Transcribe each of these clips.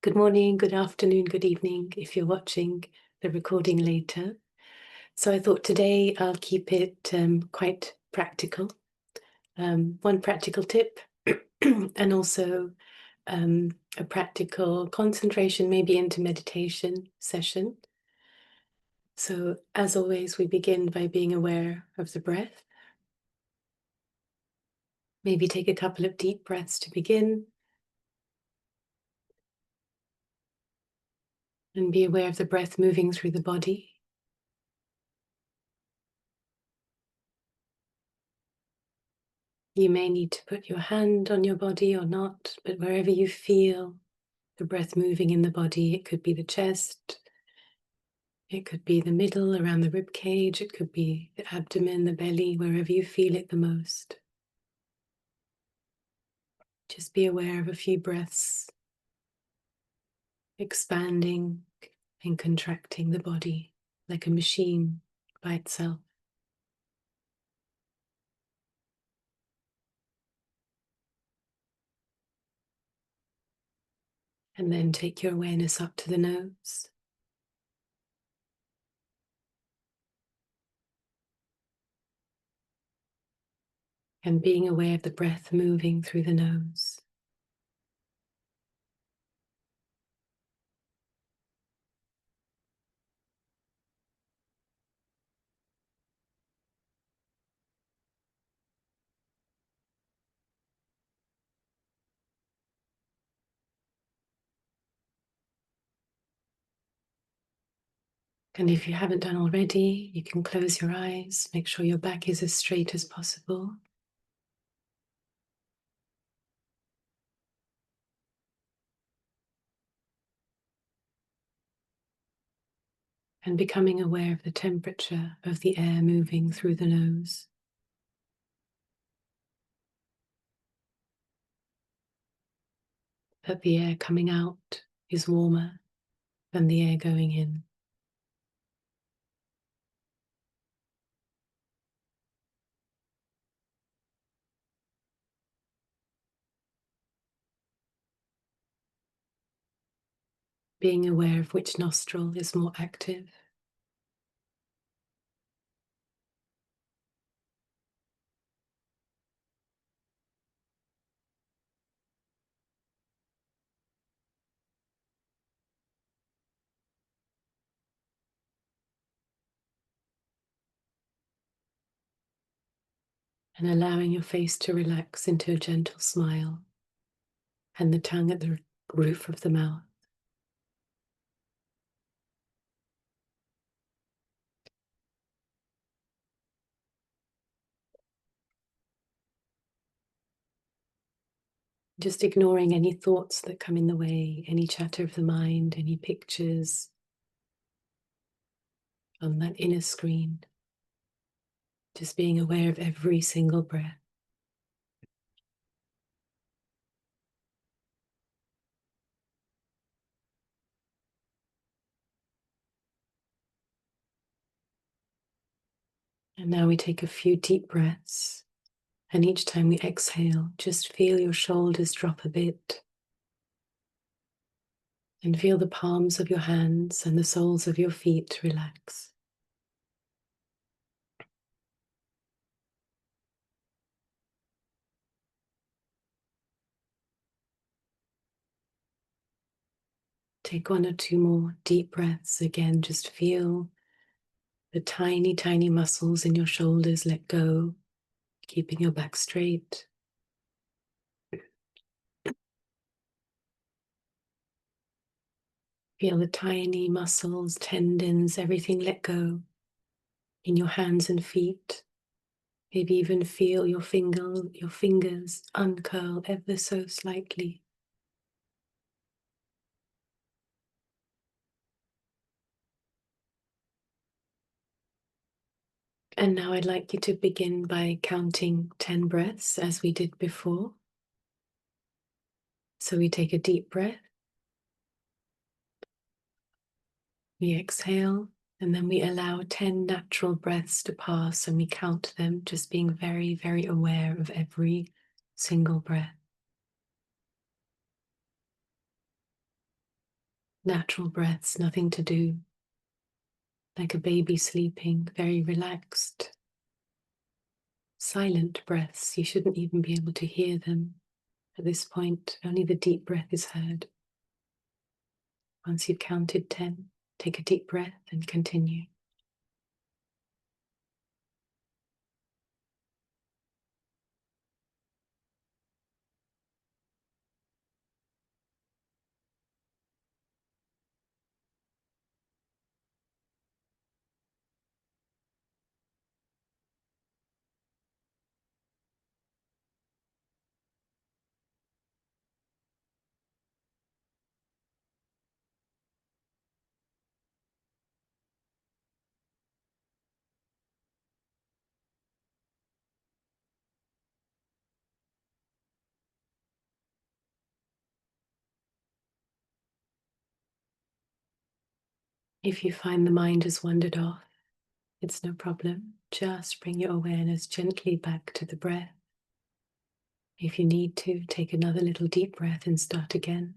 Good morning, good afternoon, good evening if you're watching the recording later. So I thought today I'll keep it quite practical. One practical tip and also a practical concentration, maybe into meditation session. So as always, we begin by being aware of the breath. Maybe take a couple of deep breaths to begin. And be aware of the breath moving through the body. You may need to put your hand on your body or not, but wherever you feel the breath moving in the body, it could be the chest, it could be the middle around the rib cage, it could be the abdomen, the belly, wherever you feel it the most. Just be aware of a few breaths, expanding and contracting the body like a machine by itself. And then take your awareness up to the nose. And being aware of the breath moving through the nose. And if you haven't done already, you can close your eyes, make sure your back is as straight as possible. And becoming aware of the temperature of the air moving through the nose. That the air coming out is warmer than the air going in. Being aware of which nostril is more active. And allowing your face to relax into a gentle smile and the tongue at the roof of the mouth. Just ignoring any thoughts that come in the way, any chatter of the mind, any pictures on that inner screen. Just being aware of every single breath. And now we take a few deep breaths. And each time we exhale, just feel your shoulders drop a bit. And feel the palms of your hands and the soles of your feet relax. Take one or two more deep breaths. Again, just feel the tiny, tiny muscles in your shoulders let go, keeping your back straight. Feel the tiny muscles, tendons, everything let go in your hands and feet. Maybe even feel your fingers uncurl ever so slightly. And now I'd like you to begin by counting 10 breaths as we did before. So we take a deep breath, we exhale, and then we allow 10 natural breaths to pass and we count them, just being very, very aware of every single breath. natural breaths, nothing to do, like a baby sleeping, very relaxed, silent breaths. You shouldn't even be able to hear them at this point. Only the deep breath is heard. Once you've counted 10, take a deep breath and continue. If you find the mind has wandered off, it's no problem. Just bring your awareness gently back to the breath. If you need to, take another little deep breath and start again.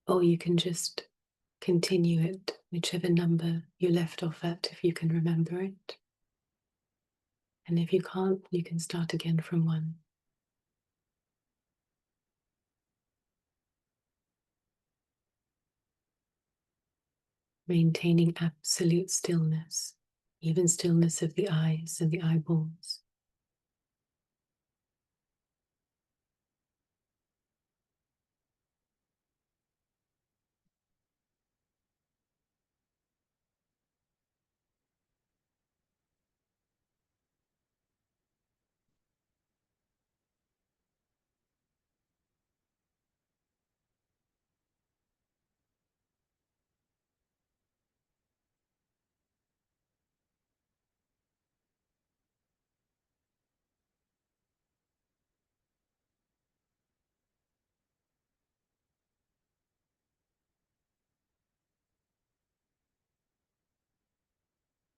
Or you can just continue it, whichever number you left off at, if you can remember it. And if you can't, you can start again from 1. Maintaining absolute stillness, even stillness of the eyes and the eyeballs.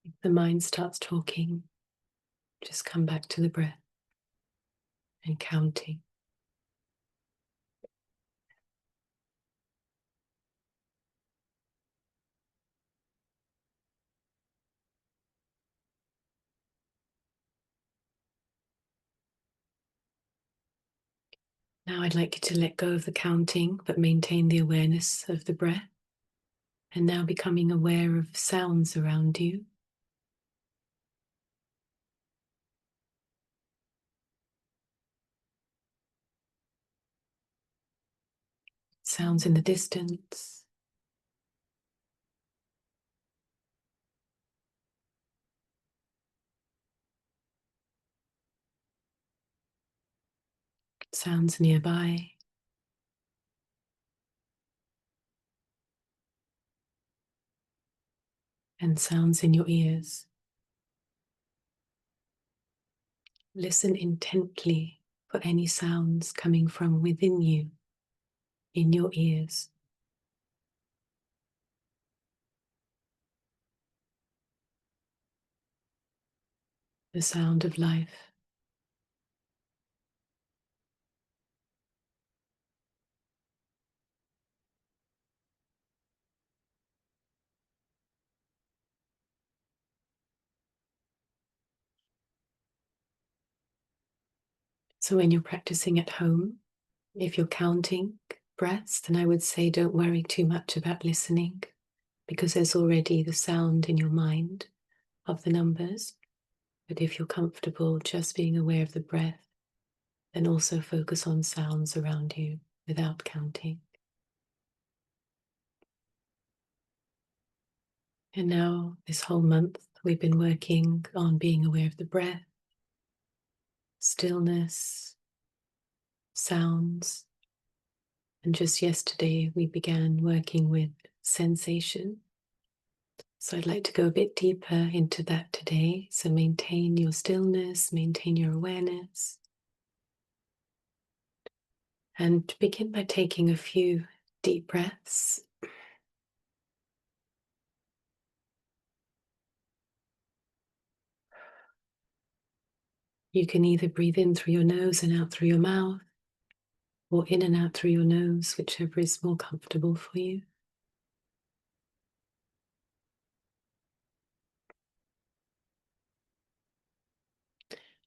If the mind starts talking, just come back to the breath and counting. Now I'd like you to let go of the counting, but maintain the awareness of the breath. And now becoming aware of sounds around you. Sounds in the distance. Sounds nearby. And sounds in your ears. Listen intently for any sounds coming from within you, in your ears. The sound of life. So when you're practicing at home, if you're counting breaths, then I would say don't worry too much about listening, because there's already the sound in your mind of the numbers. But if you're comfortable just being aware of the breath, then also focus on sounds around you without counting. And now, this whole month, we've been working on being aware of the breath, stillness, sounds. And just yesterday, we began working with sensation. So I'd like to go a bit deeper into that today. So maintain your stillness, maintain your awareness. And begin by taking a few deep breaths. You can either breathe in through your nose and out through your mouth, or in and out through your nose, whichever is more comfortable for you.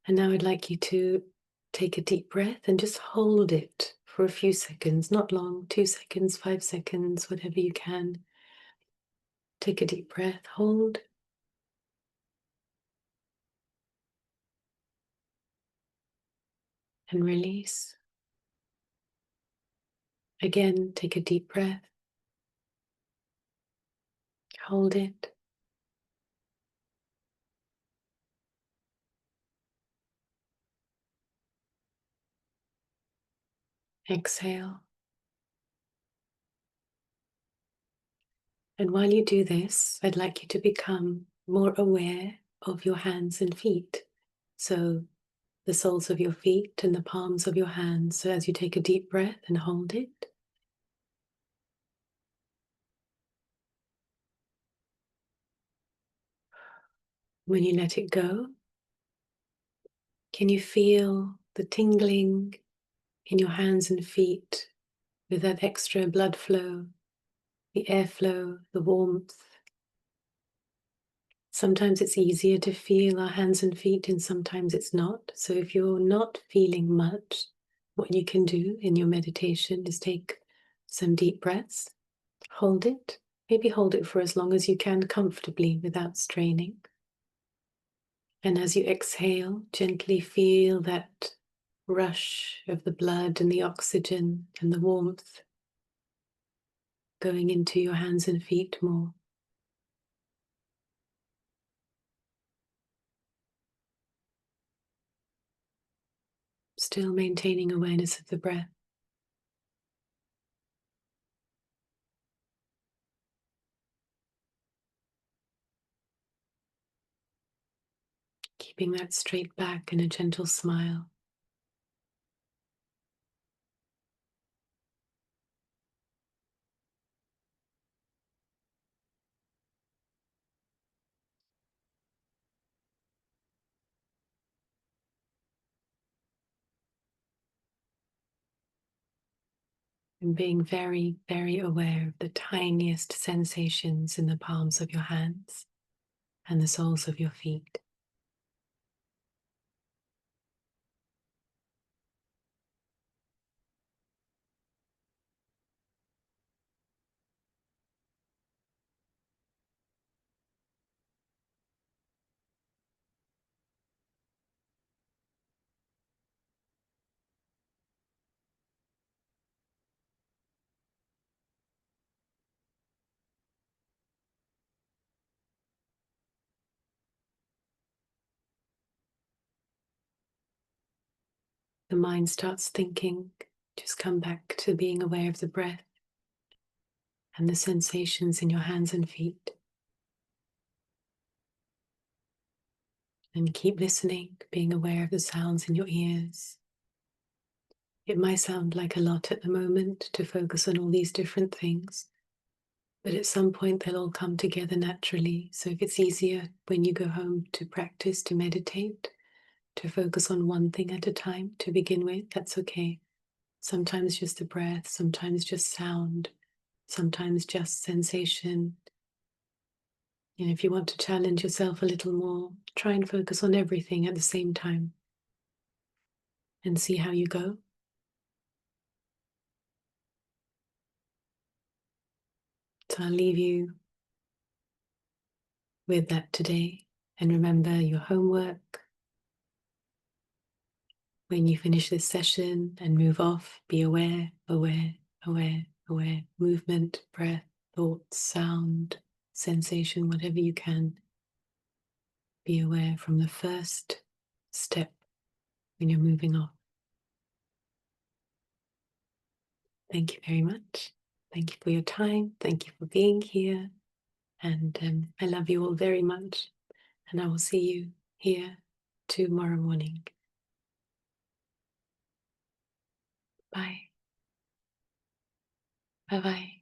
And now I'd like you to take a deep breath and just hold it for a few seconds, not long, 2 seconds, 5 seconds, whatever you can. Take a deep breath, hold, and release. Again, take a deep breath, hold it, exhale. And while you do this, I'd like you to become more aware of your hands and feet. So the soles of your feet and the palms of your hands. So as you take a deep breath and hold it, when you let it go, can you feel the tingling in your hands and feet with that extra blood flow, the airflow, the warmth? Sometimes it's easier to feel our hands and feet and sometimes it's not. So if you're not feeling much, what you can do in your meditation is take some deep breaths, hold it, maybe hold it for as long as you can comfortably without straining. And as you exhale, gently feel that rush of the blood and the oxygen and the warmth going into your hands and feet more. Still maintaining awareness of the breath. Keeping that straight back and a gentle smile. And being very, very aware of the tiniest sensations in the palms of your hands and the soles of your feet. The mind starts thinking, just come back to being aware of the breath and the sensations in your hands and feet. And keep listening, being aware of the sounds in your ears. It might sound like a lot at the moment to focus on all these different things, but at some point they'll all come together naturally. So if it's easier when you go home to practice, to meditate, to focus on one thing at a time to begin with, that's okay. Sometimes just the breath, sometimes just sound, sometimes just sensation. And if you want to challenge yourself a little more, try and focus on everything at the same time and see how you go. So I'll leave you with that today. And remember your homework. When you finish this session and move off, be aware, aware, aware, aware. Movement, breath, thoughts, sound, sensation, whatever you can. Be aware from the first step when you're moving off. Thank you very much. Thank you for your time. Thank you for being here. And I love you all very much. And I will see you here tomorrow morning. Bye. Bye-bye.